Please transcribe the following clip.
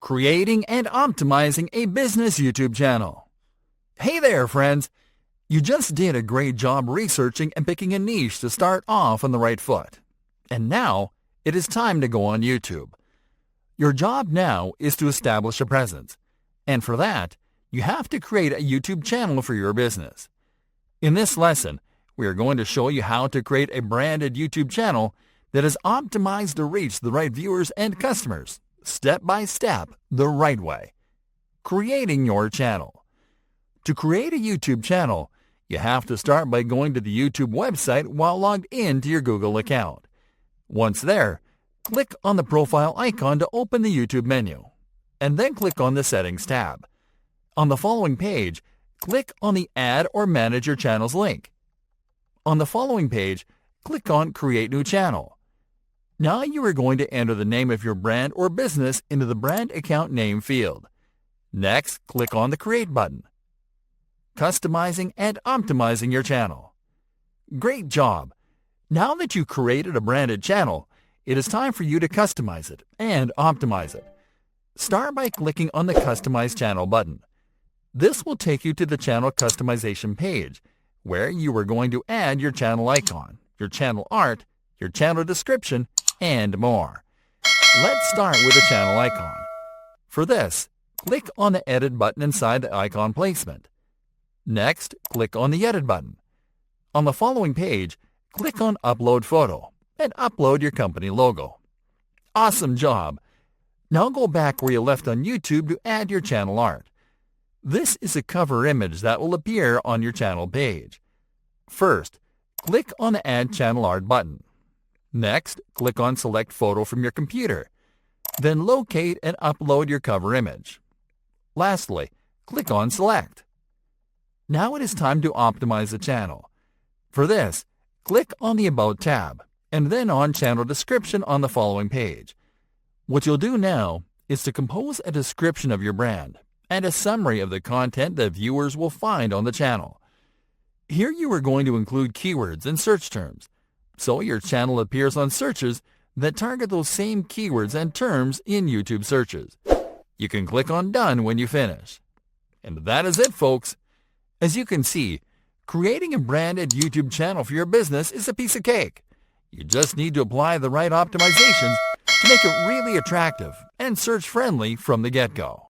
Creating and optimizing a business YouTube channel. Hey there, friends! You just did a great job researching and picking a niche to start off on the right foot. And now, it is time to go on YouTube. Your job now is to establish a presence. And for that, you have to create a YouTube channel for your business. In this lesson, we are going to show you how to create a branded YouTube channel that is optimized to reach the right viewers and customers, step by step, the right way. Creating your channel. To create a YouTube channel, you have to start by going to the YouTube website while logged into your Google account. Once there, click on the profile icon to open the YouTube menu, and then click on the Settings tab. On the following page, click on the Add or Manage Your Channels link. On the following page, click on Create New Channel. Now you are going to enter the name of your brand or business into the Brand Account Name field. Next, click on the Create button. Customizing and optimizing your channel. Great job! Now that you created a branded channel, it is time for you to customize it and optimize it. Start by clicking on the Customize Channel button. This will take you to the channel customization page, where you are going to add your channel icon, your channel art, your channel description, and more. Let's start with the channel icon. For this, click on the Edit button inside the icon placement. Next, click on the Edit button. On the following page, click on Upload Photo and upload your company logo. Awesome job! Now go back where you left on YouTube to add your channel art. This is a cover image that will appear on your channel page. First, click on the Add Channel Art button. Next, click on Select Photo from your computer. Then locate and upload your cover image. Lastly, click on Select. Now it is time to optimize the channel. For this, click on the About tab and then on Channel Description on the following page. What you'll do now is to compose a description of your brand and a summary of the content that viewers will find on the channel. Here you are going to include keywords and search terms, so your channel appears on searches that target those same keywords and terms in YouTube searches. You can click on Done when you finish. And that is it, folks. As you can see, creating a branded YouTube channel for your business is a piece of cake. You just need to apply the right optimizations to make it really attractive and search-friendly from the get-go.